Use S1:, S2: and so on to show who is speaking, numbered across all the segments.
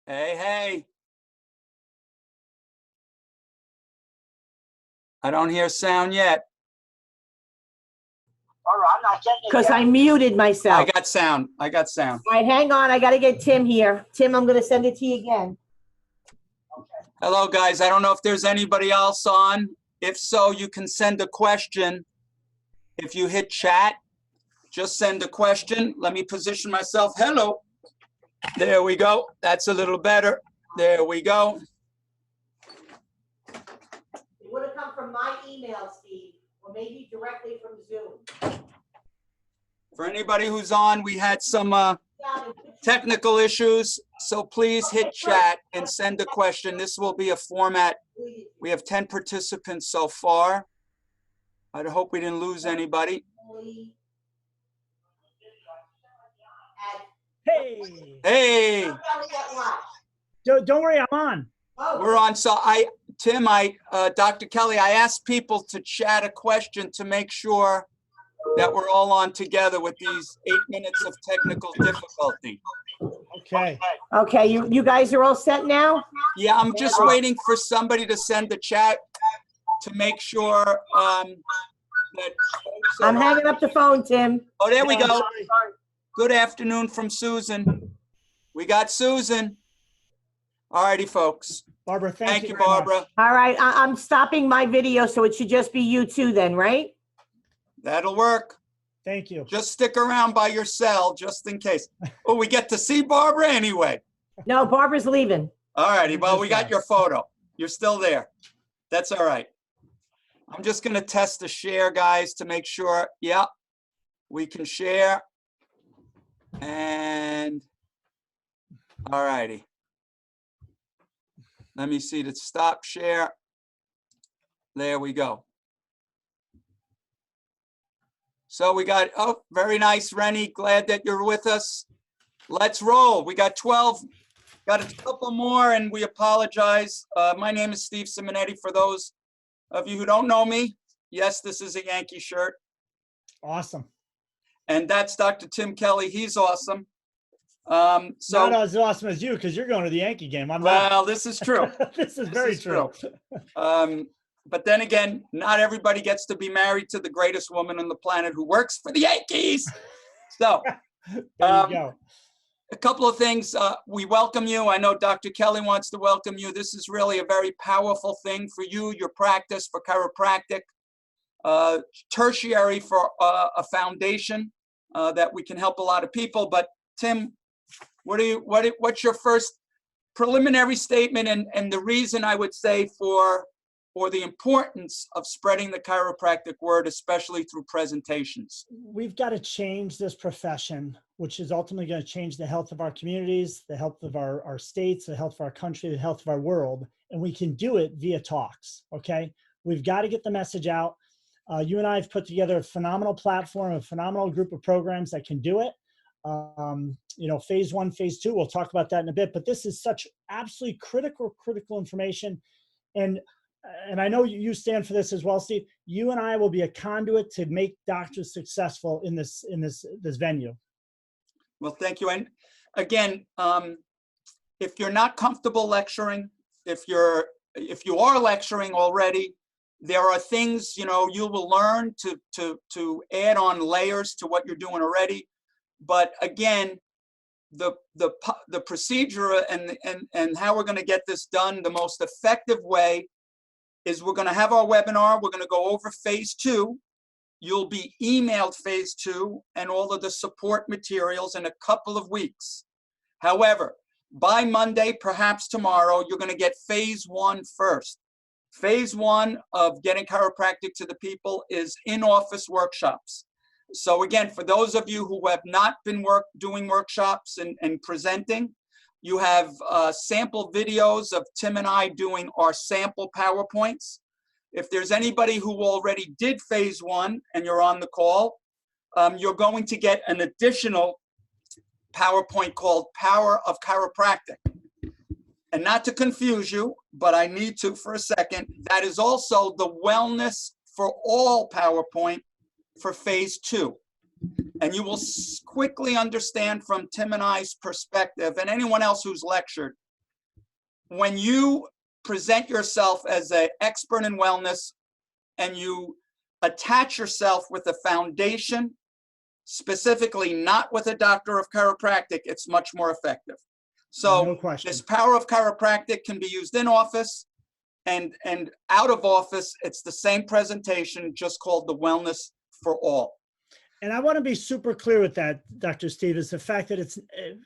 S1: Hey, hey. I don't hear sound yet.
S2: All right, I'm not getting it
S3: Because
S2: yet.
S3: I muted myself.
S1: I got sound. I got sound.
S3: All right, hang on. I got to get Tim here. Tim, I'm going to send it to you again.
S2: Okay.
S1: Hello, guys. I don't know if there's anybody else on. If so, you can send a question. If you hit chat, just send a question. Let me position myself. Hello. There we go. That's a little better. There we go.
S3: It would have come from my email, Steve, or maybe directly from Zoom.
S1: For anybody who's on, we had some technical issues, so please hit chat and send a question. This will be a format. We have 10 participants so far. I hope we didn't lose anybody.
S4: Hey.
S1: Hey,
S4: Don't worry, I'm on.
S1: we're on. So Dr. Kelly, I asked people to chat a question to make sure that we're all on together with these 8 minutes of technical difficulty.
S4: Okay.
S3: Okay, you guys are all set now?
S1: Yeah, I'm just waiting for somebody to send the chat to make sure that.
S3: I'm hanging up the phone, Tim.
S1: Oh, there we
S4: Yeah,
S1: go.
S4: sorry.
S1: Good afternoon from Susan. We got Susan. All righty, folks.
S4: Barbara,
S1: Thank you,
S4: very much.
S1: Barbara.
S3: All right, I'm stopping my video, so it should just be you two then, right?
S1: That'll work.
S4: Thank you.
S1: Just stick around by your cell just in case. Oh, we get to see Barbara anyway.
S3: No, Barbara's leaving.
S1: All righty. Well, we got your photo. You're still there. That's all right. I'm just going to test the share, guys, to make sure. Yeah, we can share. And all righty. Let me see the stop share. There we go. So we got, oh, very nice, Rennie. Glad that you're with us. Let's roll. We got 12, got a couple more, and we apologize. My name is Steve Simonetti. For those of you who don't know me, yes, this is a Yankee shirt.
S4: Awesome.
S1: And that's Dr. Tim Kelly. He's awesome.
S4: Not
S1: So,
S4: as awesome as you, because you're going to the Yankee game. I'm not.
S1: well, this is true.
S4: This is very true.
S1: But then again, not everybody gets to be married to the greatest woman on the planet who works for the Yankees. So,
S4: There you go.
S1: a couple of things. We welcome you. I know Dr. Kelly wants to welcome you. This is really a very powerful thing for you, your practice, for chiropractic, tertiary for a foundation that we can help a lot of people. But Tim, what's your first preliminary statement and the reason I would say for the importance of spreading the chiropractic word, especially through presentations?
S4: We've got to change this profession, which is ultimately going to change the health of our communities, the health of our states, the health of our country, the health of our world. And we can do it via talks, okay? We've got to get the message out. You and I have put together a phenomenal platform, a phenomenal group of programs that can do it. You know, phase 1, phase 2, we'll talk about that in a bit, but this is such absolutely critical information. And I know you stand for this as well, Steve. You and I will be a conduit to make doctors successful in this venue.
S1: Well, thank you. And again, if you're not comfortable lecturing, if you are lecturing already, there are things, you know, you will learn to add on layers to what you're doing already. But again, the procedure and how we're going to get this done the most effective way is we're going to have our webinar. We're going to go over phase 2. You'll be emailed phase 2 and all of the support materials in a couple of weeks. However, by Monday, perhaps tomorrow, you're going to get phase 1 first. Phase 1 of getting chiropractic to the people is in-office workshops. So again, for those of you who have not been doing workshops and presenting, you have sample videos of Tim and I doing our sample PowerPoints. If there's anybody who already did phase 1 and you're on the call, you're going to get an additional PowerPoint called Power of Chiropractic. And not to confuse you, but I need to for a second, that is also the Wellness for All PowerPoint for phase 2. And you will quickly understand from Tim and I's perspective, and anyone else who's lectured, when you present yourself as an expert in wellness and you attach yourself with a foundation, specifically not with a doctor of chiropractic, it's much more effective. So
S4: No question.
S1: this power of chiropractic can be used in office and out of office. It's the same presentation, just called the Wellness for All.
S4: And I want to be super clear with that, Dr. Steve, is the fact that it's,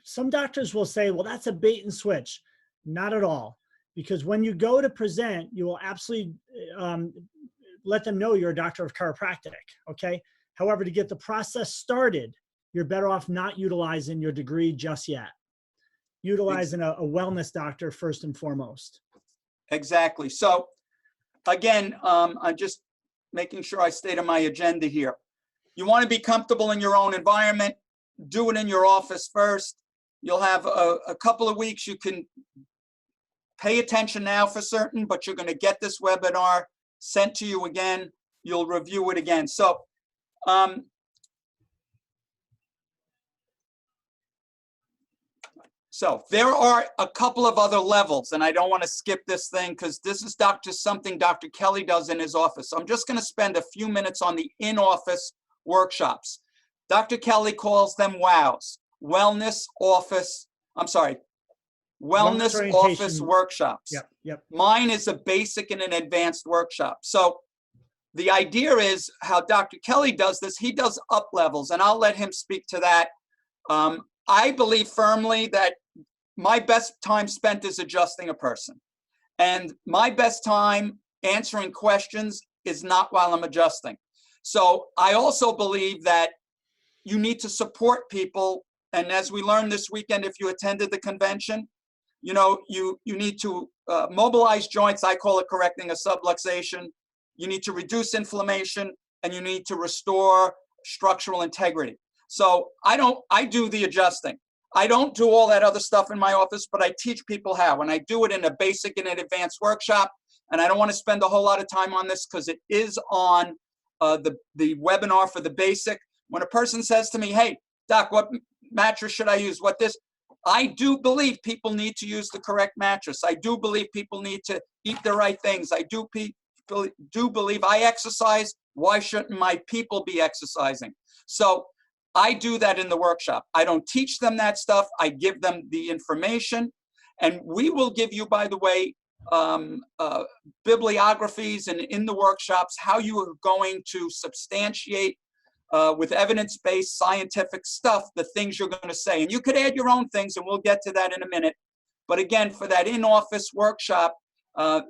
S4: some doctors will say, well, that's a bait and switch. Not at all. Because when you go to present, you will absolutely let them know you're a doctor of chiropractic, okay? However, to get the process started, you're better off not utilizing your degree just yet. Utilizing a wellness doctor first and foremost.
S1: Exactly. So again, I'm just making sure I stay to my agenda here. You want to be comfortable in your own environment. Do it in your office first. You'll have a couple of weeks. You can pay attention now for certain, but you're going to get this webinar sent to you again. You'll review it again. So there are a couple of other levels, and I don't want to skip this thing because this is something Dr. Kelly does in his office. So I'm just going to spend a few minutes on the in-office workshops. Dr. Kelly calls them WOWs, Wellness Office
S4: Orientation.
S1: Workshops.
S4: Yep.
S1: Mine is a basic and an advanced workshop. So the idea is how Dr. Kelly does this, he does up levels, and I'll let him speak to that. I believe firmly that my best time spent is adjusting a person. And my best time answering questions is not while I'm adjusting. So I also believe that you need to support people. And as we learned this weekend, if you attended the convention, you know, you need to mobilize joints. I call it correcting a subluxation. You need to reduce inflammation, and you need to restore structural integrity. So I do the adjusting. I don't do all that other stuff in my office, but I teach people how, and I do it in a basic and an advanced workshop. And I don't want to spend a whole lot of time on this because it is on the webinar for the basic. When a person says to me, hey, doc, what mattress should I use? I do believe people need to use the correct mattress. I do believe people need to eat the right things. I do believe I exercise. Why shouldn't my people be exercising? So I do that in the workshop. I don't teach them that stuff. I give them the information. And we will give you, by the way, bibliographies and in the workshops, how you are going to substantiate with evidence-based scientific stuff, the things you're going to say. And you could add your own things, and we'll get to that in a minute. But again, for that in-office workshop,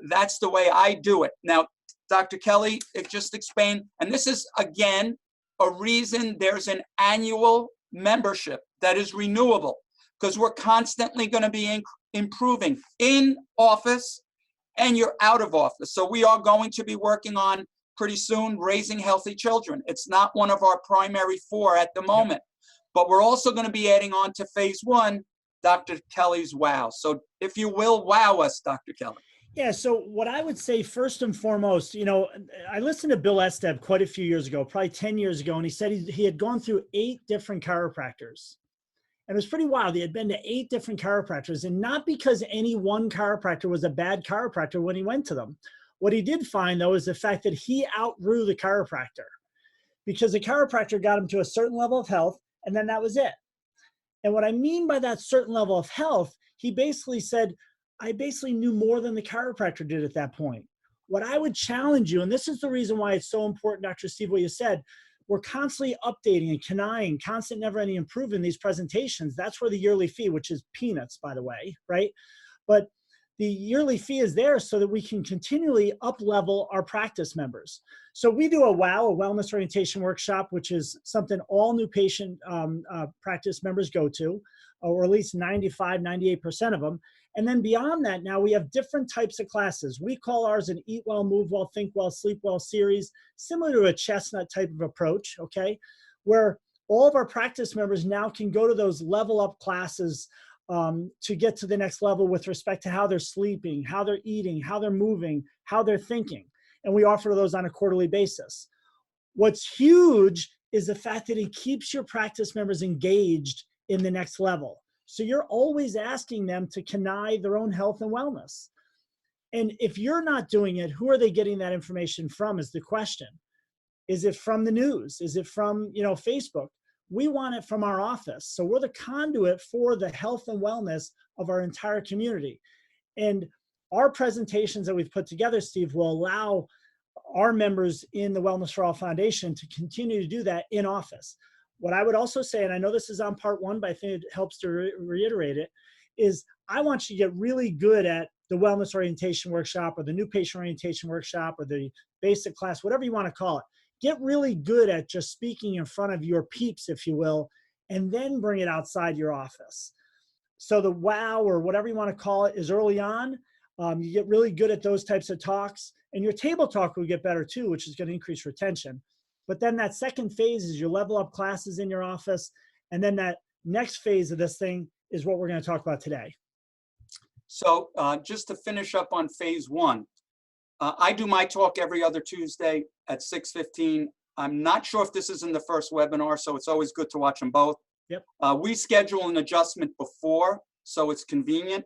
S1: that's the way I do it. Now, Dr. Kelly, it just explained, and this is, again, a reason there's an annual membership that is renewable, because we're constantly going to be improving in office and you're out of office. So we are going to be working on pretty soon raising healthy children. It's not one of our primary 4 at the moment, but we're also going to be adding on to phase 1, Dr. Kelly's wow. So if you will, wow us, Dr. Kelly.
S4: Yeah. So what I would say first and foremost, you know, I listened to Bill Esteb quite a few years ago, probably 10 years ago, and he said he had gone through 8 different chiropractors. And it was pretty wild. He had been to 8 different chiropractors, and not because any one chiropractor was a bad chiropractor when he went to them. What he did find, though, is the fact that he outgrew the chiropractor, because the chiropractor got him to a certain level of health, and then that was it. And what I mean by that certain level of health, he basically said, I basically knew more than the chiropractor did at that point. What I would challenge you, and this is the reason why it's so important, Dr. Steve, what you said, we're constantly updating and conniving, constant never-ending improving these presentations. That's where the yearly fee, which is peanuts, by the way, right? But the yearly fee is there so that we can continually up-level our practice members. So we do a WOW, a Wellness Orientation Workshop, which is something all new patient practice members go to, or at least 95, 98% of them. And then beyond that, now we have different types of classes. We call ours an Eat Well, Move Well, Think Well, Sleep Well series, similar to a chestnut type of approach, okay? Where all of our practice members now can go to those level up classes to get to the next level with respect to how they're sleeping, how they're eating, how they're moving, how they're thinking. And we offer those on a quarterly basis. What's huge is the fact that it keeps your practice members engaged in the next level. So you're always asking them to connive their own health and wellness. And if you're not doing it, who are they getting that information from is the question. Is it from the news? Is it from, Facebook? We want it from our office. So we're the conduit for the health and wellness of our entire community. And our presentations that we've put together, Steve, will allow our members in the Wellness for All Foundation to continue to do that in office. What I would also say, and I know this is on part one, but I think it helps to reiterate it, is I want you to get really good at the wellness orientation workshop or the new patient orientation workshop or the basic class, whatever you want to call it. Get really good at just speaking in front of your peeps, if you will, and then bring it outside your office. So the wow, or whatever you want to call it, is early on. You get really good at those types of talks, and your table talk will get better too, which is going to increase retention. But then that second phase is your level up classes in your office. And then that next phase of this thing is what we're going to talk about today.
S1: So just to finish up on phase one, I do my talk every other Tuesday at 6:15. I'm not sure if this is in the first webinar, so it's always good to watch them both.
S4: Yep.
S1: We schedule an adjustment before, so it's convenient.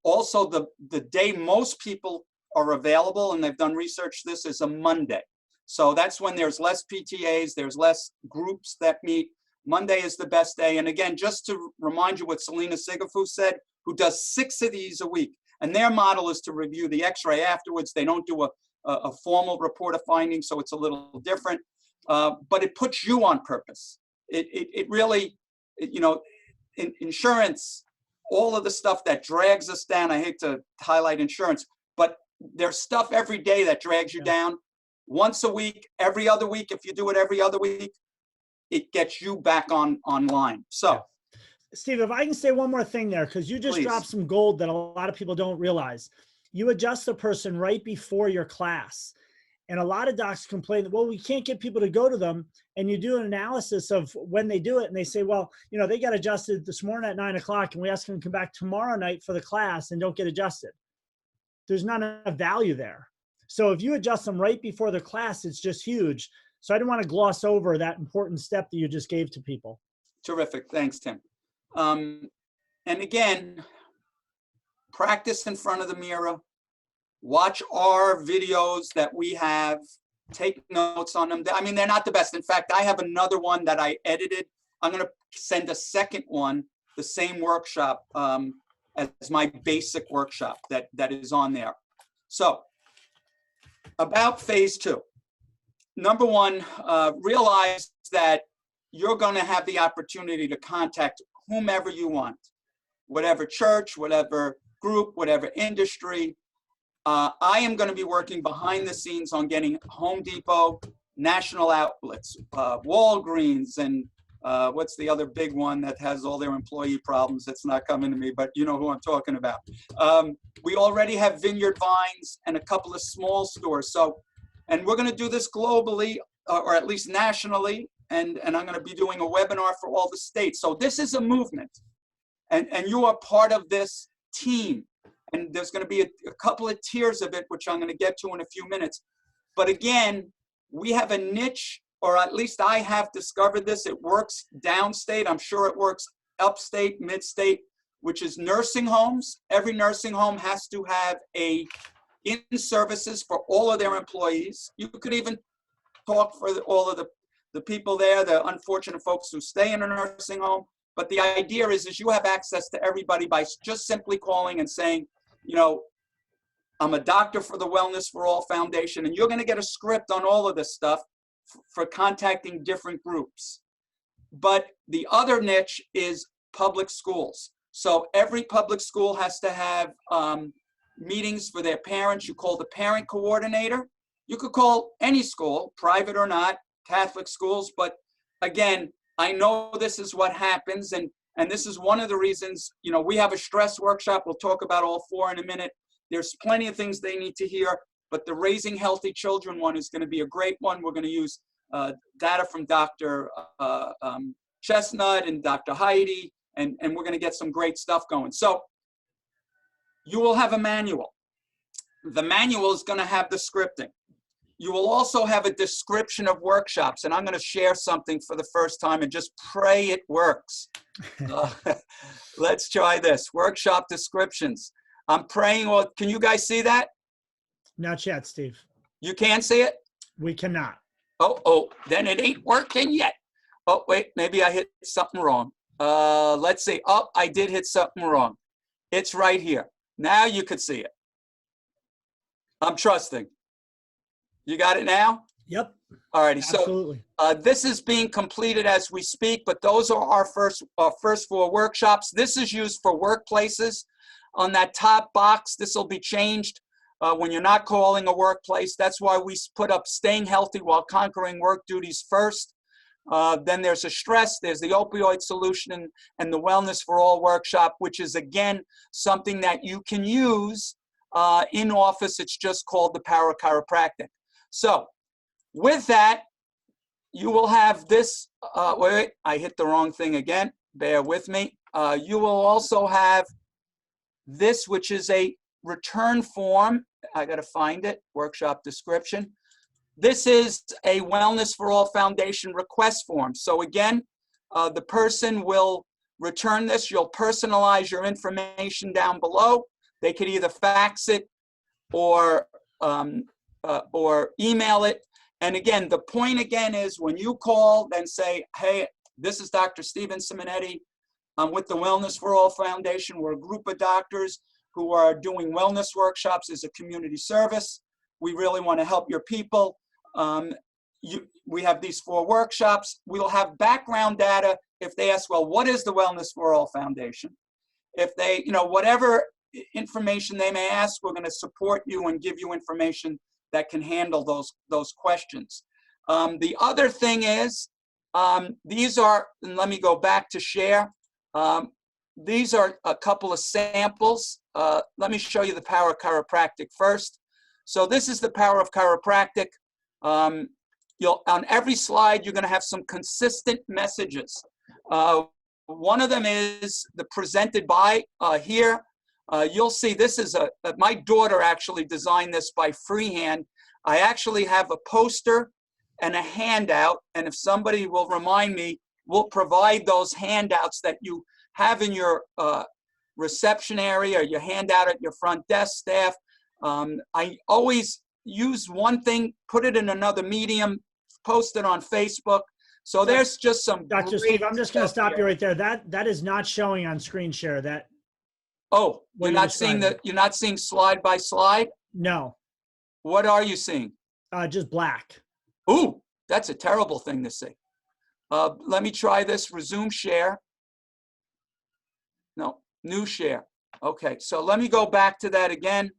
S1: Also, the day most people are available, and they've done research, this is a Monday. So that's when there's less PTAs, there's less groups that meet. Monday is the best day. And again, just to remind you what Selena Sigafu said, who does 6 of these a week. And their model is to review the x-ray afterwards. They don't do a formal report of findings, so it's a little different. But it puts you on purpose. It really, insurance, all of the stuff that drags us down. I hate to highlight insurance, but there's stuff every day that drags you down. Once a week, every other week, if you do it every other week, it gets you back online. So,
S4: Steve, if I can say one more thing there, because you just
S1: Please.
S4: dropped some gold that a lot of people don't realize. You adjust the person right before your class. And a lot of docs complain that, well, we can't get people to go to them. And you do an analysis of when they do it. And they say, well, they got adjusted this morning at 9 o'clock. And we ask them to come back tomorrow night for the class and don't get adjusted. There's not enough value there. So if you adjust them right before the class, it's just huge. So I didn't want to gloss over that important step that you just gave to people.
S1: terrific. Thanks, Tim. And again, practice in front of the mirror. Watch our videos that we have. Take notes on them. I mean, they're not the best. In fact, I have another one that I edited. I'm going to send a second one, the same workshop, as my basic workshop that is on there. So about phase two. Number one, realize that you're going to have the opportunity to contact whomever you want, whatever church, whatever group, whatever industry. I am going to be working behind the scenes on getting Home Depot, national outlets, Walgreens, and what's the other big one that has all their employee problems? That's not coming to me, but you know who I'm talking about. We already have Vineyard Vines and a couple of small stores. So, and we're going to do this globally, or at least nationally, and I'm going to be doing a webinar for all the states. So this is a movement, and you are part of this team. And there's going to be a couple of tiers of it, which I'm going to get to in a few minutes. But again, we have a niche, or at least I have discovered this. It works downstate. I'm sure it works upstate, midstate, which is nursing homes. Every nursing home has to have in-services for all of their employees. You could even talk for all of the people there, the unfortunate folks who stay in a nursing home. But the idea is you have access to everybody by just simply calling and saying, you know, I'm a doctor for the Wellness for All Foundation, and you're going to get a script on all of this stuff for contacting different groups. But the other niche is public schools. So every public school has to have meetings for their parents. You call the parent coordinator. You could call any school, private or not, Catholic schools. But again, I know this is what happens, and this is one of the reasons, you know, we have a stress workshop. We'll talk about all 4 in a minute. There's plenty of things they need to hear, but the Raising Healthy Children one is going to be a great one. We're going to use data from Dr. Chestnut and Dr. Heidi, and we're going to get some great stuff going. So you will have a manual. The manual is going to have the scripting. You will also have a description of workshops, and I'm going to share something for the first time and just pray it works. Let's try this. Workshop descriptions. I'm praying. Well, can you guys see that?
S4: Not yet, Steve.
S1: You can see it?
S4: We cannot.
S1: Oh, then it ain't working yet. Oh, wait, maybe I hit something wrong. Let's see. Oh, I did hit something wrong. It's right here. Now you could see it. I'm trusting. You got it now?
S4: Yep.
S1: All righty. So
S4: Absolutely.
S1: this is being completed as we speak, but those are our first 4 workshops. This is used for workplaces. On that top box, this will be changed when you're not calling a workplace. That's why we put up staying healthy while conquering work duties first. Then there's a stress, there's the opioid solution and the wellness for all workshop, which is again, something that you can use in office. It's just called the Power of Chiropractic. So with that, you will have this, wait, I hit the wrong thing again. Bear with me. You will also have this, which is a return form. I got to find it, workshop description. This is a Wellness for All Foundation request form. So again, the person will return this. You'll personalize your information down below. They could either fax it or email it. And again, the point again is when you call, then say, hey, this is Dr. Stephen Simonetti. I'm with the Wellness for All Foundation. We're a group of doctors who are doing wellness workshops as a community service. We really want to help your people. We have these 4 workshops. We'll have background data if they ask, well, what is the Wellness for All Foundation? If they, whatever information they may ask, we're going to support you and give you information that can handle those questions. The other thing is, these are, and let me go back to share. These are a couple of samples. Let me show you the Power of Chiropractic first. So this is the Power of Chiropractic. On every slide, you're going to have some consistent messages. One of them is the presented by here. You'll see this is my daughter actually designed this by freehand. I actually have a poster and a handout, and if somebody will remind me, we'll provide those handouts that you have in your reception area or your handout at your front desk staff. I always use one thing, put it in another medium, post it on Facebook. So there's just some.
S4: Dr. Steve, I'm just going to stop you right there. That is not showing on screen share. That.
S1: Oh, you're not seeing slide by slide?
S4: No.
S1: What are you seeing?
S4: Just black.
S1: Ooh, that's a terrible thing to see. Let me try this. Resume share. No, new share. Okay, so let me go back to that again.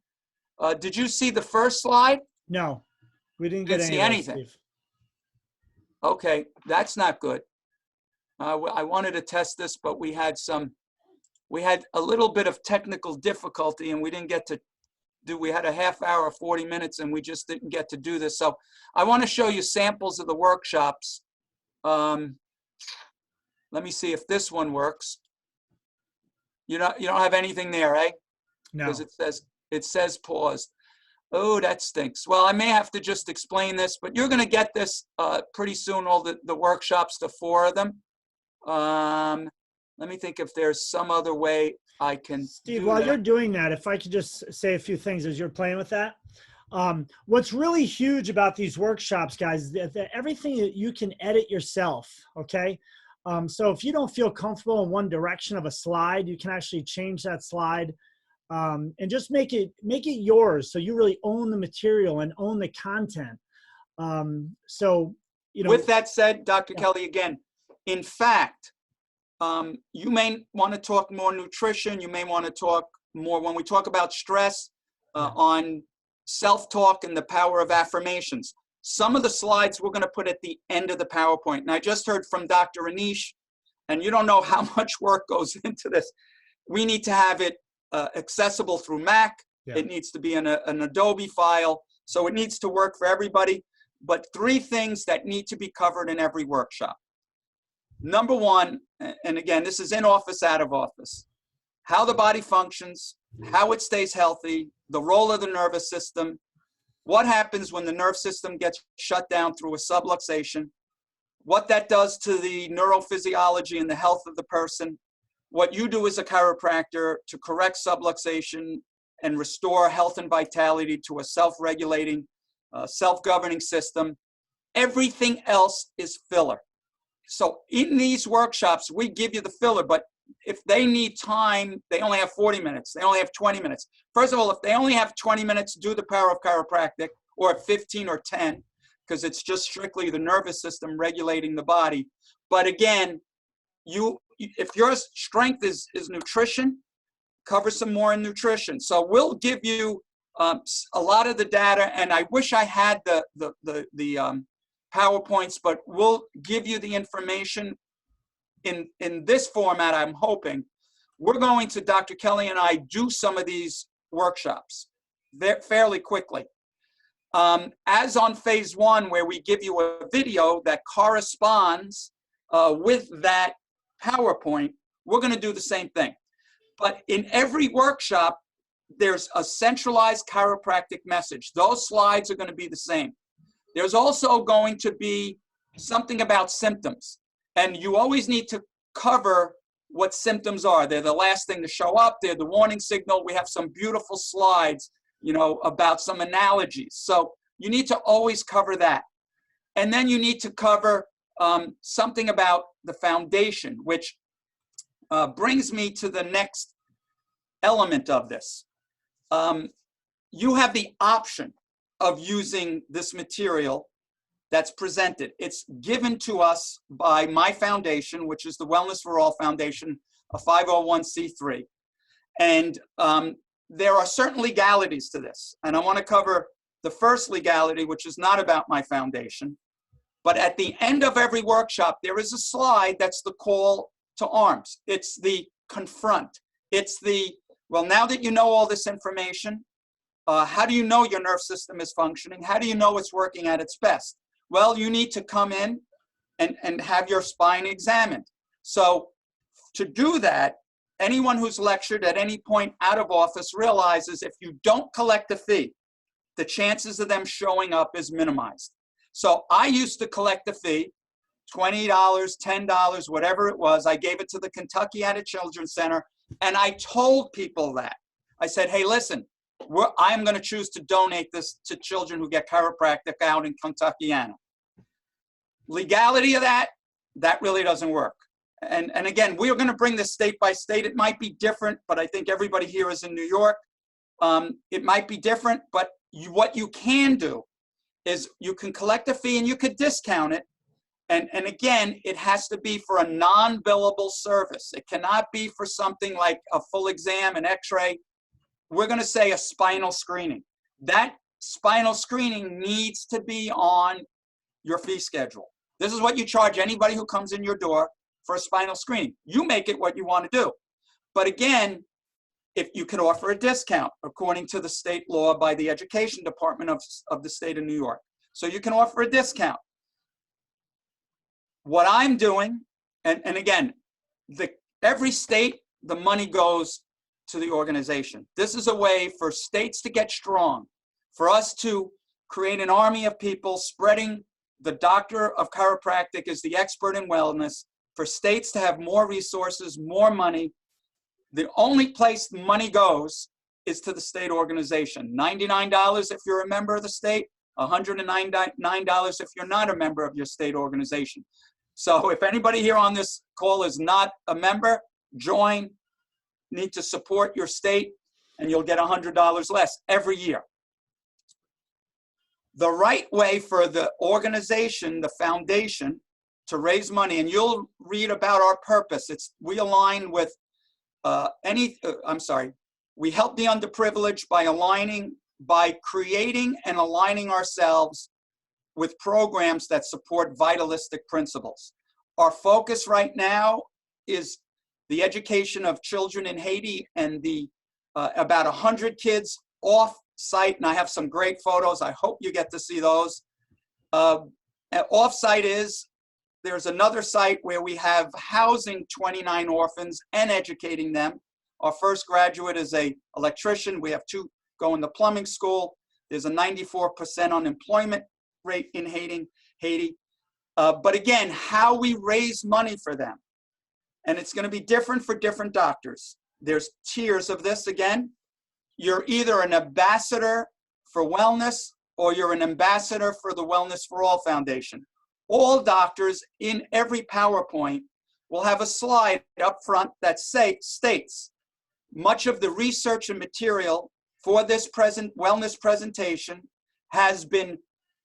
S1: Did you see the first slide?
S4: No, we didn't get
S1: see anything.
S4: Steve.
S1: Okay, that's not good. I wanted to test this, but we had a little bit of technical difficulty and we didn't get to we had a half hour, 40 minutes, and we just didn't get to do this. So I want to show you samples of the workshops. Let me see if this one works. You don't have anything there, eh?
S4: No.
S1: Because it says paused. Oh, that stinks. Well, I may have to just explain this, but you're going to get this pretty soon, all the workshops, the 4 of them. Let me think if there's some other way I can.
S4: Steve, while you're doing that, if I could just say a few things as you're playing with that. What's really huge about these workshops, guys, is that everything that you can edit yourself, okay? So if you don't feel comfortable in one direction of a slide, you can actually change that slide and just make it yours. So you really own the material and own the content.
S1: With that said, Dr. Kelly, again, in fact, you may want to talk more nutrition. You may want to talk more when we talk about stress on self-talk and the power of affirmations. Some of the slides we're going to put at the end of the PowerPoint. And I just heard from Dr. Anish, and you don't know how much work goes into this. We need to have it accessible through Mac. Yeah. It needs to be in an Adobe file. So it needs to work for everybody. But 3 things that need to be covered in every workshop. Number 1, and again, this is in office, out of office, how the body functions, how it stays healthy, the role of the nervous system, what happens when the nerve system gets shut down through a subluxation, what that does to the neurophysiology and the health of the person, what you do as a chiropractor to correct subluxation and restore health and vitality to a self-regulating, self-governing system. Everything else is filler. So in these workshops, we give you the filler, but if they need time, they only have 40 minutes. They only have 20 minutes. First of all, if they only have 20 minutes, do the power of chiropractic, or 15 or 10, because it's just strictly the nervous system regulating the body. But again, if your strength is nutrition, cover some more in nutrition. So we'll give you a lot of the data, and I wish I had the PowerPoints, but we'll give you the information in this format. I'm hoping we're going to, Dr. Kelly and I, do some of these workshops fairly quickly. As on phase 1, where we give you a video that corresponds with that PowerPoint, we're going to do the same thing. But in every workshop, there's a centralized chiropractic message. Those slides are going to be the same. There's also going to be something about symptoms. And you always need to cover what symptoms are. They're the last thing to show up. They're the warning signal. We have some beautiful slides, you know, about some analogies. So you need to always cover that. And then you need to cover something about the foundation, which brings me to the next element of this. You have the option of using this material that's presented. It's given to us by my foundation, which is the Wellness for All Foundation, a 501c3. And there are certain legalities to this. And I want to cover the first legality, which is not about my foundation. But at the end of every workshop, there is a slide that's the call to arms. It's the confront. It's the, well, now that you know all this information, how do you know your nerve system is functioning? How do you know it's working at its best? Well, you need to come in and have your spine examined. So to do that, anyone who's lectured at any point out of office realizes if you don't collect a fee, the chances of them showing up is minimized. So I used to collect a fee, $20, $10, whatever it was. I gave it to the Kentucky Added Children's Center, and I told people that. I said, hey, listen, I'm going to choose to donate this to children who get chiropractic out in Kentuckiana. Legality of that really doesn't work. And again, we're going to bring this state by state. It might be different, but I think everybody here is in New York. It might be different, but what you can do is you can collect a fee and you could discount it. And again, it has to be for a non-billable service. It cannot be for something like a full exam, an x-ray. We're going to say a spinal screening. That spinal screening needs to be on your fee schedule. This is what you charge anybody who comes in your door for a spinal screening. You make it what you want to do. But again, if you can offer a discount according to the state law by the Education Department of the state of New York. So you can offer a discount. What I'm doing, and again, every state, the money goes to the organization. This is a way for states to get strong, for us to create an army of people spreading the doctor of chiropractic as the expert in wellness, for states to have more resources, more money. The only place the money goes is to the state organization. $99 if you're a member of the state, $199 if you're not a member of your state organization. So if anybody here on this call is not a member, join, need to support your state, and you'll get $100 less every year. The right way for the organization, the foundation, to raise money, and you'll read about our purpose. We align with we help the underprivileged by creating and aligning ourselves with programs that support vitalistic principles. Our focus right now is the education of children in Haiti and the about 100 kids off site, and I have some great photos. I hope you get to see those. Off site there's another site where we have housing 29 orphans and educating them. Our first graduate is an electrician. We have 2 going to plumbing school. There's a 94% unemployment rate in Haiti. But again, how we raise money for them. And it's going to be different for different doctors. There's tiers of this again. You're either an ambassador for wellness or you're an ambassador for the Wellness for All Foundation. All doctors in every PowerPoint will have a slide up front that states much of the research and material for this wellness presentation has been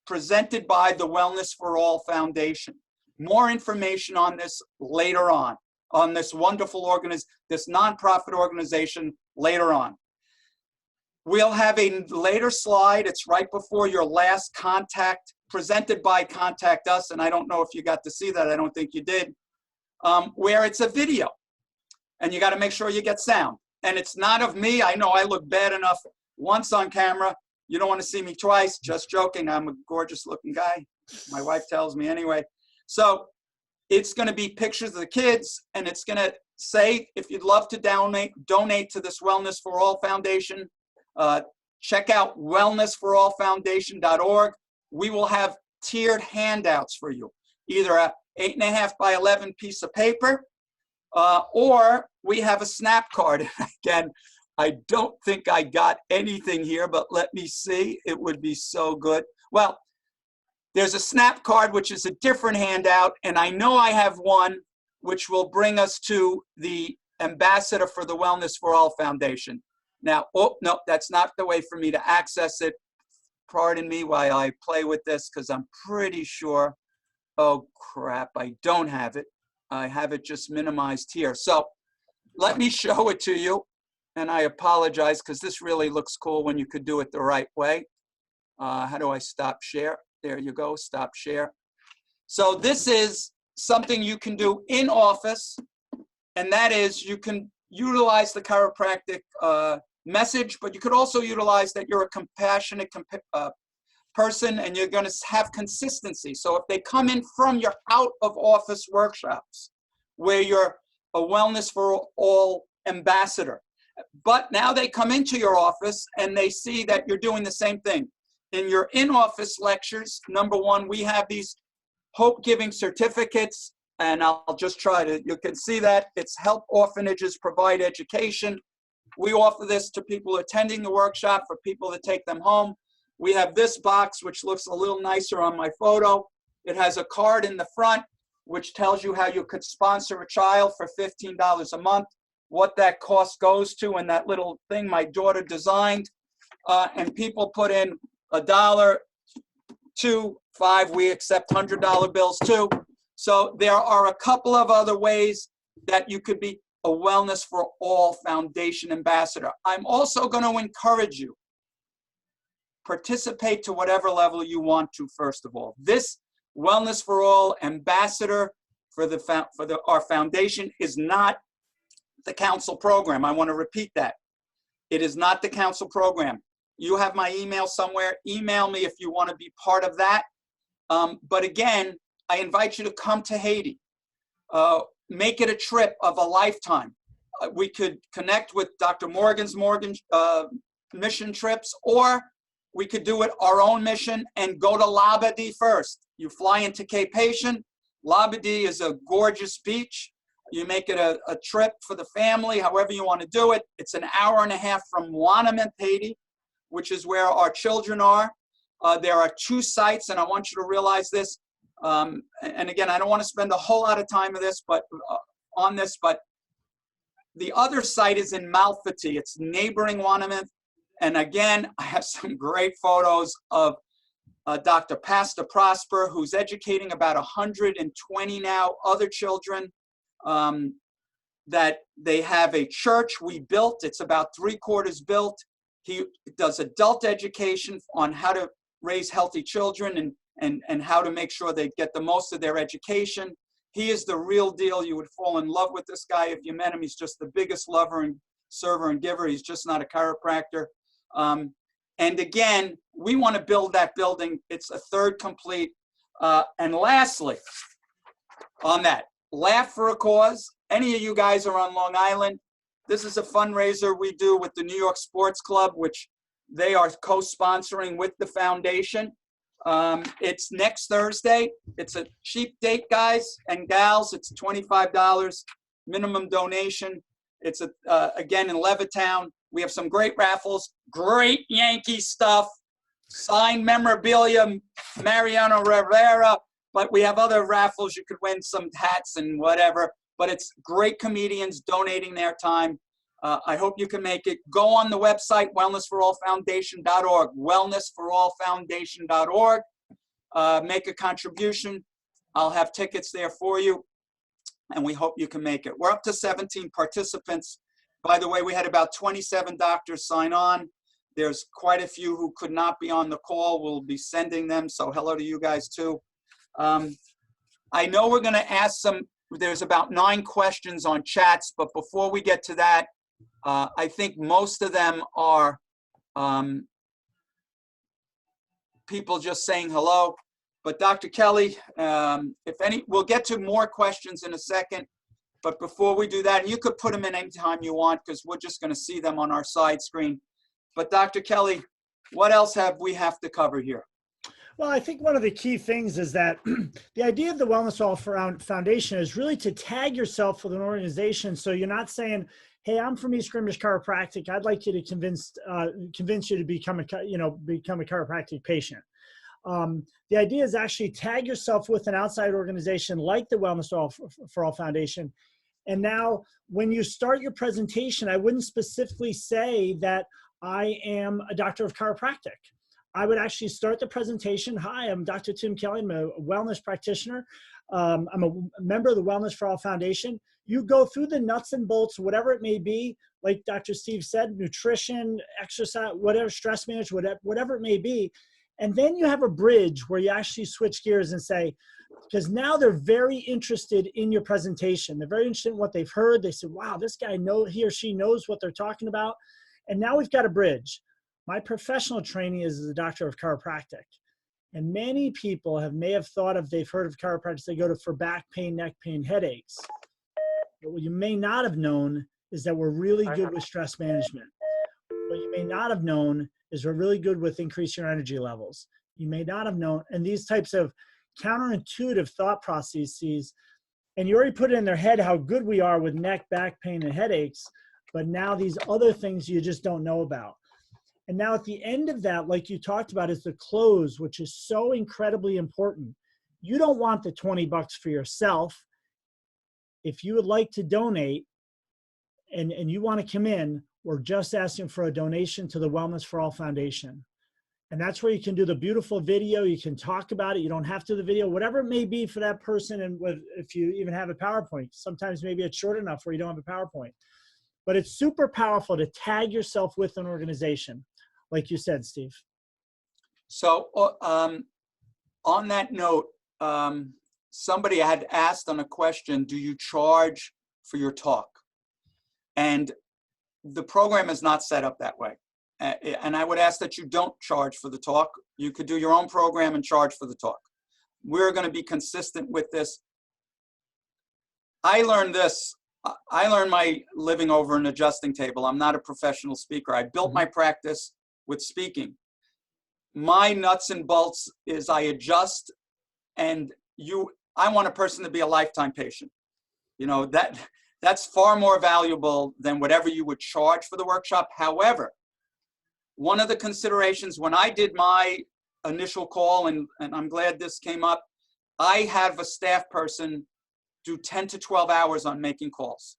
S1: presented by the Wellness for All Foundation. More information on this later on this wonderful this nonprofit organization later on. We'll have a later slide. It's right before your last contact, presented by Contact Us, and I don't know if you got to see that. I don't think you did, where it's a video, and you got to make sure you get sound. And it's not of me. I know I look bad enough once on camera. You don't want to see me twice. Just joking. I'm a gorgeous looking guy. My wife tells me anyway. So it's going to be pictures of the kids, and it's going to say, if you'd love to donate to this Wellness for All Foundation, check out wellnessforallfoundation.org. We will have tiered handouts for you, either a 8.5 by 11 piece of paper, or we have a snap card. Again, I don't think I got anything here, but let me see. It would be so good. Well, there's a snap card, which is a different handout, and I know I have one which will bring us to the ambassador for the Wellness for All Foundation. Now, oh, no, that's not the way for me to access it. Pardon me while I play with this, because I'm pretty sure, oh crap, I don't have it. I have it just minimized here. So let me show it to you, and I apologize because this really looks cool when you could do it the right way. How do I stop share? There you go, stop share. So this is something you can do in office, and that is you can utilize the chiropractic message, but you could also utilize that you're a compassionate person and you're going to have consistency. So if they come in from your out of office workshops where you're a Wellness for All ambassador, but now they come into your office and they see that you're doing the same thing. In your in-office lectures, number one, we have these hope-giving certificates, and I'll just try to, you can see that it's help orphanages provide education. We offer this to people attending the workshop, for people to take them home. We have this box, which looks a little nicer on my photo. It has a card in the front, which tells you how you could sponsor a child for $15 a month, what that cost goes to, and that little thing my daughter designed. And people put in $1, $2, $5, we accept $100 bills too. So there are a couple of other ways that you could be a Wellness for All Foundation ambassador. I'm also going to encourage you, participate to whatever level you want to, first of all. This Wellness for All ambassador for our foundation is not the council program. I want to repeat that. It is not the council program. You have my email somewhere. Email me if you want to be part of that. But again, I invite you to come to Haiti. Make it a trip of a lifetime. We could connect with Dr. Morgan's mission trips, or we could do it our own mission and go to Labadee first. You fly into Cape Haitian. Labadee is a gorgeous beach. You make it a trip for the family, however you want to do it. It's an hour-and-a-half from Wanamint, Haiti, which is where our children are. There are 2 sites, and I want you to realize this. And again, I don't want to spend a whole lot of time on this, but the other site is in Malfatti. It's neighboring Wanamint. And again, I have some great photos of Dr. Pastor Prosper, who's educating about 120 now other children. That they have a church we built. It's about 3/4 built. He does adult education on how to raise healthy children and how to make sure they get the most of their education. He is the real deal. You would fall in love with this guy if you met him. He's just the biggest lover and server and giver. He's just not a chiropractor. And again, we want to build that building. It's a third complete. And lastly, on that, Laugh for a Cause. Any of you guys are on Long Island, this is a fundraiser we do with the New York Sports Club, which They are co-sponsoring with the foundation. It's next Thursday. It's a cheap date, guys and gals. It's $25 minimum donation. It's again in Levittown. We have some great raffles, great Yankee stuff, signed memorabilia, Mariano Rivera. But we have other raffles. You could win some hats and whatever. But it's great comedians donating their time. I hope you can make it. Go on the website, wellnessforallfoundation.org, wellnessforallfoundation.org. Make a contribution. I'll have tickets there for you, and we hope you can make it. We're up to 17 participants. By the way, we had about 27 doctors sign on. There's quite a few who could not be on the call. We'll be sending them, so hello to you guys too. I know we're going to ask there's about 9 questions on chats, but before we get to that, I think most of them are people just saying hello. But Dr. Kelly, we'll get to more questions in a second. But before we do that, and you could put them in anytime you want because we're just going to see them on our side screen. But Dr. Kelly, what else have to cover here?
S4: Well, I think one of the key things is that the idea of the Wellness for All Foundation is really to tag yourself with an organization. So you're not saying, hey, I'm from East Greenwich Chiropractic. I'd like you to convince you to become a chiropractic patient. The idea is actually tag yourself with an outside organization like the Wellness for All Foundation. And now when you start your presentation, I wouldn't specifically say that I am a doctor of chiropractic. I would actually start the presentation. Hi, I'm Dr. Tim Kelly. I'm a wellness practitioner. I'm a member of the Wellness for All Foundation. You go through the nuts and bolts, whatever it may be, like Dr. Steve said, nutrition, exercise, whatever, stress management, whatever it may be. And then you have a bridge where you actually switch gears and say, because now they're very interested in your presentation. They're very interested in what they've heard. They say, wow, this guy he or she knows what they're talking about. And now we've got a bridge. My professional training is as a doctor of chiropractic. And many people may have thought they've heard of chiropractic, they go for back pain, neck pain, headaches. But what you may not have known is that we're really good with stress management. What you may not have known is we're really good with increasing your energy levels. You may not have known, and these types of counterintuitive thought processes, and you already put it in their head how good we are with neck, back pain, and headaches, but now these other things you just don't know about. And now at the end of that, like you talked about, is the close, which is so incredibly important. You don't want the $20 for yourself. If you would like to donate and you want to come in, we're just asking for a donation to the Wellness for All Foundation. And that's where you can do the beautiful video. You can talk about it. You don't have to do the video, whatever it may be for that person. And if you even have a PowerPoint, sometimes maybe it's short enough where you don't have a PowerPoint. But it's super powerful to tag yourself with an organization, like you said, Steve. So
S1: on that note, somebody had asked on a question, do you charge for your talk? And the program is not set up that way. And I would ask that you don't charge for the talk. You could do your own program and charge for the talk. We're going to be consistent with this. I learned this. I learned my living over an adjusting table. I'm not a professional speaker. I built my practice with speaking. My nuts and bolts is I adjust, and I want a person to be a lifetime patient. You know, that's far more valuable than whatever you would charge for the workshop. However, one of the considerations when I did my initial call, and I'm glad this came up, I have a staff person do 10 to 12 hours on making calls.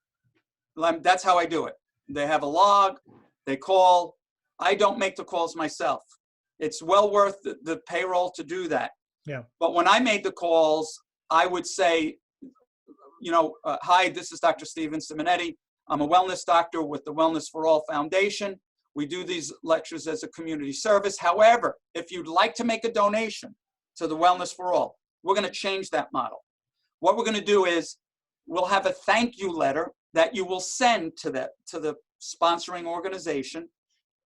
S1: That's how I do it. They have a log, they call. I don't make the calls myself. It's well worth the payroll to do that.
S4: Yeah.
S1: But when I made the calls, I would say, you know, hi, this is Dr. Steven Simonetti. I'm a wellness doctor with the Wellness for All Foundation. We do these lectures as a community service. However, if you'd like to make a donation to the Wellness for All, we're going to change that model. What we're going to do is we'll have a thank you letter that you will send to the sponsoring organization.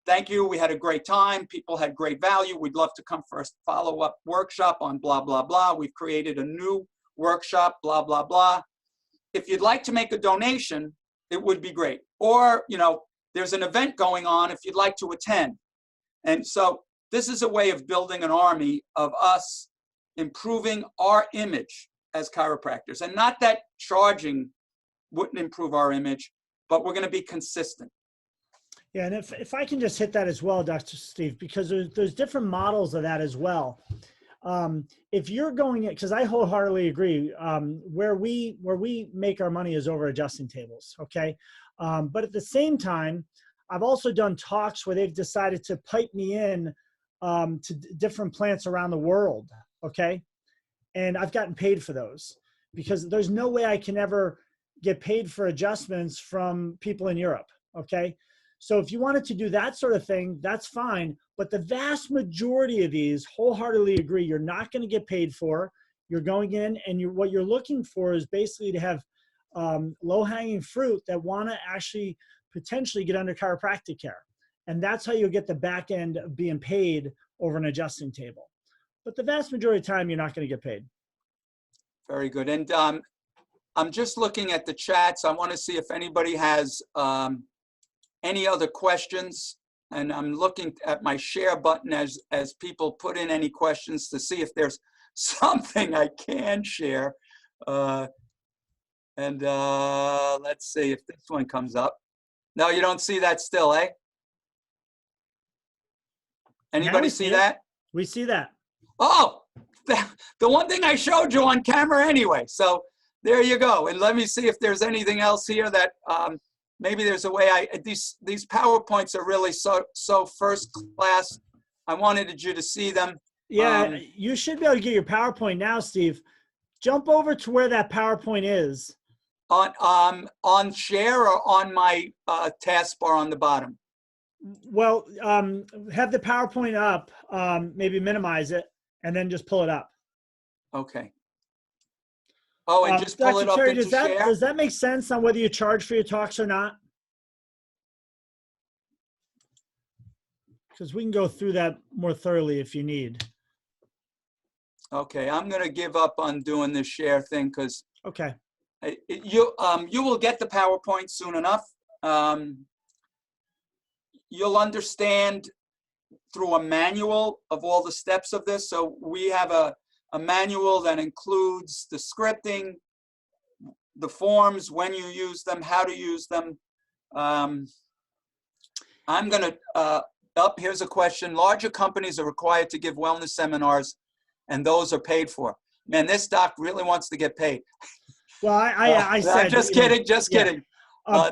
S1: Thank you. We had a great time. People had great value. We'd love to come for a follow-up workshop on blah, blah, blah. We've created a new workshop, blah, blah, blah. If you'd like to make a donation, it would be great. Or, you know, there's an event going on if you'd like to attend. And so this is a way of building an army of us improving our image as chiropractors. And not that charging wouldn't improve our image, but we're going to be consistent.
S4: Yeah, and if I can just hit that as well, Dr. Steve, because there's different models of that as well. If you're going it, because I wholeheartedly agree, where we make our money is over adjusting tables, okay? But at the same time, I've also done talks where they've decided to pipe me in to different plants around the world, okay? And I've gotten paid for those because there's no way I can ever get paid for adjustments from people in Europe, okay? So if you wanted to do that sort of thing, that's fine. But the vast majority of these, wholeheartedly agree, you're not going to get paid for. You're going in and what you're looking for is basically to have low-hanging fruit that want to actually potentially get under chiropractic care. And that's how you'll get the back end of being paid over an adjusting table. But the vast majority of the time, you're not going to get paid.
S1: Very good. And I'm just looking at the chats. I want to see if anybody has any other questions. And I'm looking at my share button as people put in any questions to see if there's something I can share. Let's see if this one comes up. No, you don't see that still, eh? Anybody see that?
S4: We see that.
S1: Oh, the one thing I showed you on camera anyway. So there you go. And let me see if there's anything else here that maybe there's a way these PowerPoints are really so first class. I wanted you to see them.
S4: Yeah, you should be able to get your PowerPoint now, Steve. Jump over to where that PowerPoint is.
S1: On share or on my taskbar on the bottom?
S4: Well, have the PowerPoint up, maybe minimize it, and then just pull it up.
S1: Okay. Oh, and just pull
S4: Dr.
S1: it up
S4: Terry,
S1: into share?
S4: does that make sense on whether you charge for your talks or not? Because we can go through that more thoroughly if you need.
S1: Okay, I'm going to give up on doing this share thing because
S4: okay,
S1: you will get the PowerPoint soon enough. You'll understand through a manual of all the steps of this. So we have a manual that includes the scripting, the forms, when you use them, how to use them. I'm going to, here's a question. Larger companies are required to give wellness seminars, and those are paid for. Man, this doc really wants to get paid.
S4: Well, I said,
S1: I'm just kidding, just kidding.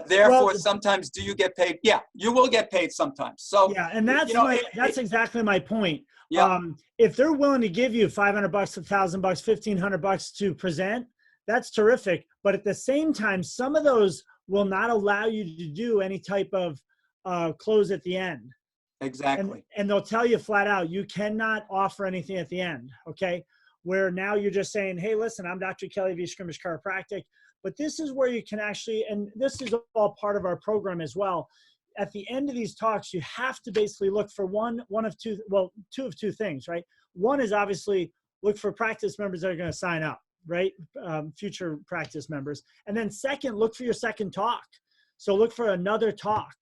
S1: Therefore,
S4: well,
S1: sometimes do you get paid? Yeah, you will get paid sometimes. So
S4: yeah, and that's that's exactly my point.
S1: Yeah.
S4: If they're willing to give you $500, $1,000, $1,500 to present, that's terrific. But at the same time, some of those will not allow you to do any type of close at the end.
S1: Exactly.
S4: And they'll tell you flat out, you cannot offer anything at the end. Okay. Where now you're just saying, hey, listen, I'm Dr. Kelly V. Scrimmage Chiropractic. But this is where you can actually, and this is all part of our program as well. At the end of these talks, you have to basically look for two of two things, right? One is obviously look for practice members that are going to sign up, right? Future practice members. And then second, look for your second talk. So look for another talk,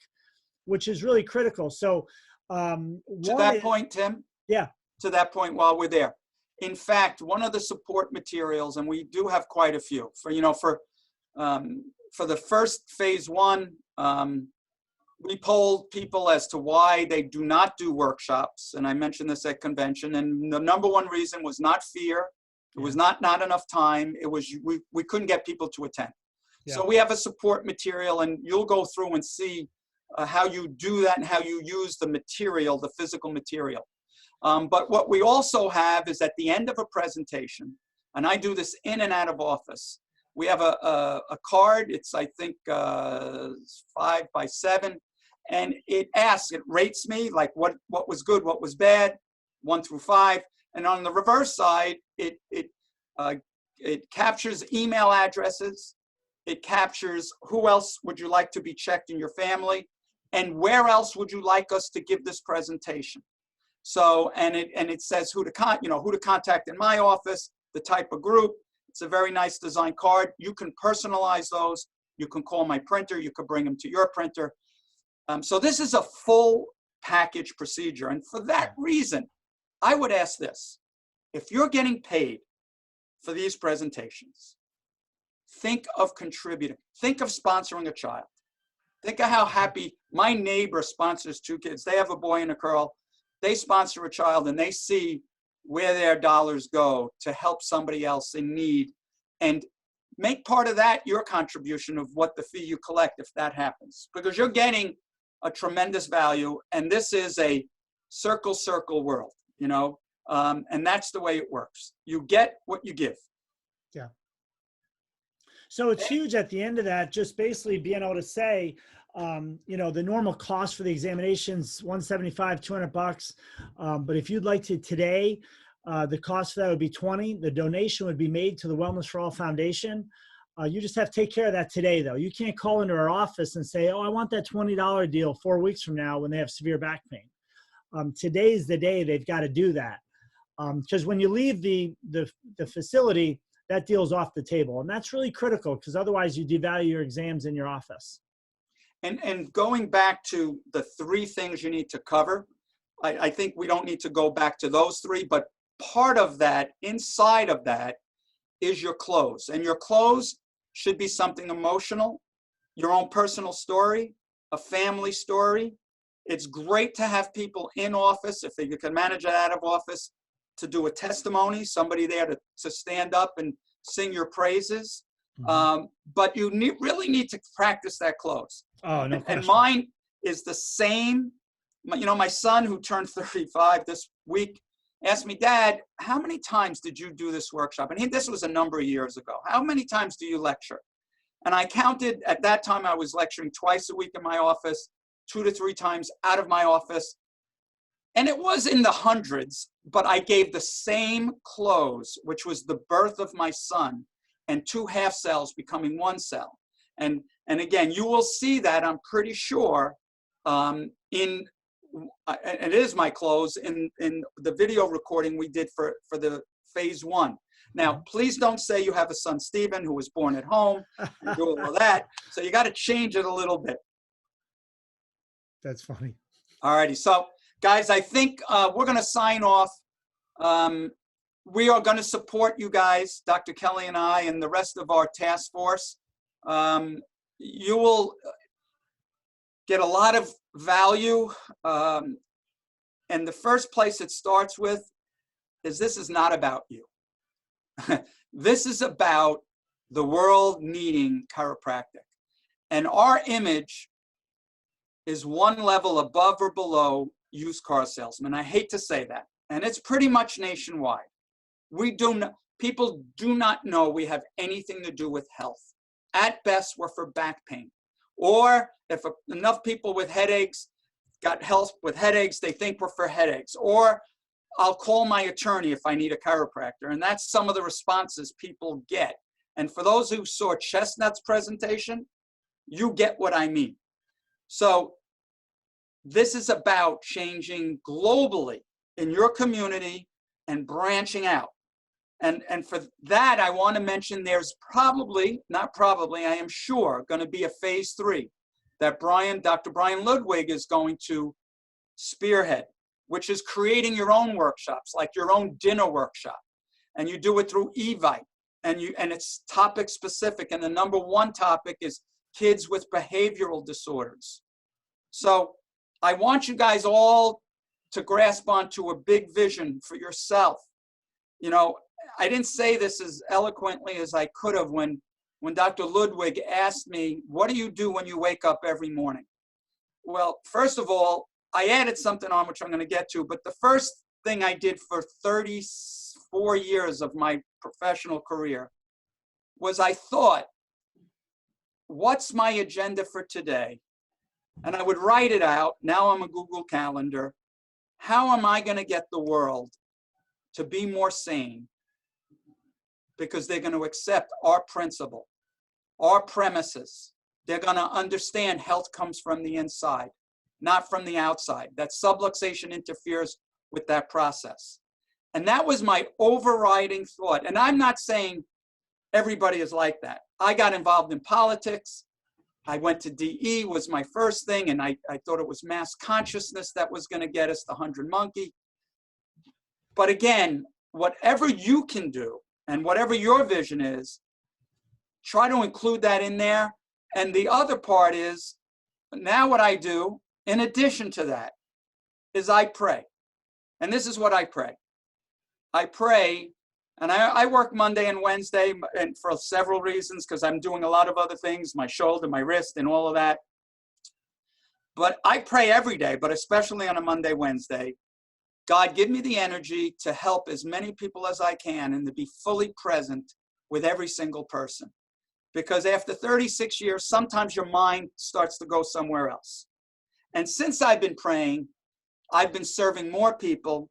S4: which is really critical. So
S1: to that point, Tim?
S4: Yeah.
S1: To that point while we're there. In fact, one of the support materials, and we do have quite a few, for the first phase one, we polled people as to why they do not do workshops. And I mentioned this at convention. And the number one reason was not fear. It was not enough time. It was we couldn't get people to attend. Yeah. So we have a support material, and you'll go through and see how you do that and how you use the material, the physical material. But what we also have is at the end of a presentation, and I do this in and out of office, we have a card. It's, I think, 5 by 7. And it asks, it rates me, like what was good, what was bad, 1 through 5. And on the reverse side, it captures email addresses. It captures who else would you like to be checked in your family, and where else would you like us to give this presentation. So, and it says who to contact in my office, the type of group. It's a very nice design card. You can personalize those. You can call my printer. You can bring them to your printer. So this is a full package procedure. And for that reason, I would ask this: if you're getting paid for these presentations, think of contributing. Think of sponsoring a child. Think of how happy my neighbor sponsors 2 kids. They have a boy and a girl. They sponsor a child, and they see where their dollars go to help somebody else in need. And make part of that your contribution of what the fee you collect if that happens, because you're getting a tremendous value. And this is a circle world, you know, and that's the way it works. You get what you give.
S4: Yeah. So it's huge at the end of that, just basically being able to say, you know, the normal cost for the examinations, $175, $200. But if you'd like to today, the cost for that would be $20. The donation would be made to the Wellness for All Foundation. You just have to take care of that today, though. You can't call into our office and say, oh, I want that $20 deal 4 weeks from now when they have severe back pain. Today's the day they've got to do that. Because when you leave the facility, that deal's off the table. And that's really critical, because otherwise you devalue your exams in your office.
S1: And going back to the 3 things you need to cover, I think we don't need to go back to those 3, but part of that, inside of that, is your clothes. And your clothes should be something emotional, your own personal story, a family story. It's great to have people in office, if you can manage it out of office, to do a testimony, somebody there to stand up and sing your praises.
S4: Mm-hmm.
S1: But you really need to practice that close.
S4: Oh, no question.
S1: And mine is the same. You know, my son, who turned 35 this week, asked me, Dad, how many times did you do this workshop? And this was a number of years ago. How many times do you lecture? And I counted, at that time I was lecturing twice a week in my office, 2 to 3 times out of my office. And it was in the hundreds, but I gave the same close, which was the birth of my son, and 2 half cells becoming 1 cell. And again, you will see that, I'm pretty sure, it is my close in the video recording we did for the phase 1. Now, please don't say you have a son, Stephen, who was born at home, and do all of that. So you got to change it a little bit.
S4: That's funny.
S1: All righty. So, guys, I think we're going to sign off. We are going to support you guys, Dr. Kelly and I, and the rest of our task force. You will get a lot of value. And the first place it starts with is, this is not about you. This is about the world needing chiropractic. And our image is one level above or below used car salesmen. I hate to say that. And it's pretty much nationwide. People do not know we have anything to do with health. At best, we're for back pain. Or if enough people with headaches got help with headaches, they think we're for headaches. Or I'll call my attorney if I need a chiropractor. And that's some of the responses people get. And for those who saw Chestnut's presentation, you get what I mean. So this is about changing globally in your community and branching out. And for that, I want to mention there's probably, not probably, I am sure, going to be a phase 3 that Dr. Brian Ludwig is going to spearhead, which is creating your own workshops, like your own dinner workshop. And you do it through Evite, and it's topic specific. And the number 1 topic is kids with behavioral disorders. So I want you guys all to grasp onto a big vision for yourself. You know, I didn't say this as eloquently as I could have when Dr. Ludwig asked me, what do you do when you wake up every morning? Well, first of all, I added something on, which I'm going to get to, but the first thing I did for 34 years of my professional career was I thought, what's my agenda for today? And I would write it out. Now I'm a Google Calendar. How am I going to get the world to be more sane? Because they're going to accept our principle, our premises. They're going to understand health comes from the inside, not from the outside. That subluxation interferes with that process. And that was my overriding thought. And I'm not saying everybody is like that. I got involved in politics. I went to DE was my first thing, and I thought it was mass consciousness that was going to get us the 100 monkey. But again, whatever you can do and whatever your vision is, try to include that in there. And the other part is, now what I do, in addition to that, is I pray. And this is what I pray. I pray, and I work Monday and Wednesday, and for several reasons, because I'm doing a lot of other things, my shoulder, my wrist, and all of that. But I pray every day, but especially on a Monday, Wednesday. God, give me the energy to help as many people as I can and to be fully present with every single person. Because after 36 years, sometimes your mind starts to go somewhere else. And since I've been praying, I've been serving more people.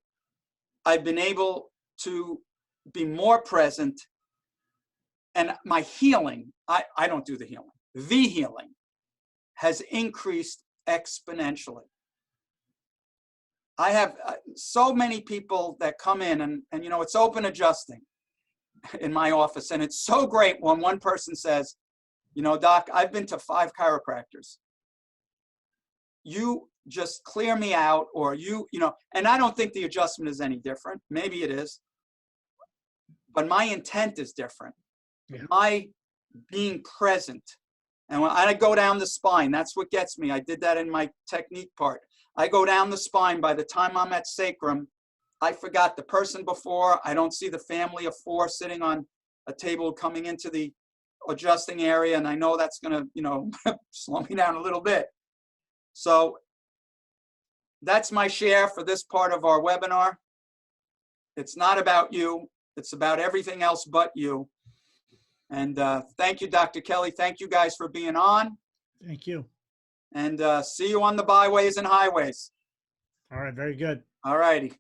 S1: I've been able to be more present. And my healing, I don't do the healing has increased exponentially. I have so many people that come in and you know, it's open adjusting in my office. And it's so great when one person says, you know, Doc, I've been to 5 chiropractors. You just clear me out, or you know, and I don't think the adjustment is any different. Maybe it is, but my intent is different.
S4: Yeah.
S1: My being present. And when I go down the spine, that's what gets me. I did that in my technique part. I go down the spine. By the time I'm at sacrum, I forgot the person before. I don't see the family of 4 sitting on a table coming into the adjusting area. And I know that's going to, you know, slow me down a little bit. So that's my share for this part of our webinar. It's not about you. It's about everything else but you. And thank you, Dr. Kelly. Thank you guys for being on.
S4: Thank you.
S1: And see you on the byways and highways.
S4: All right. Very good.
S1: All righty.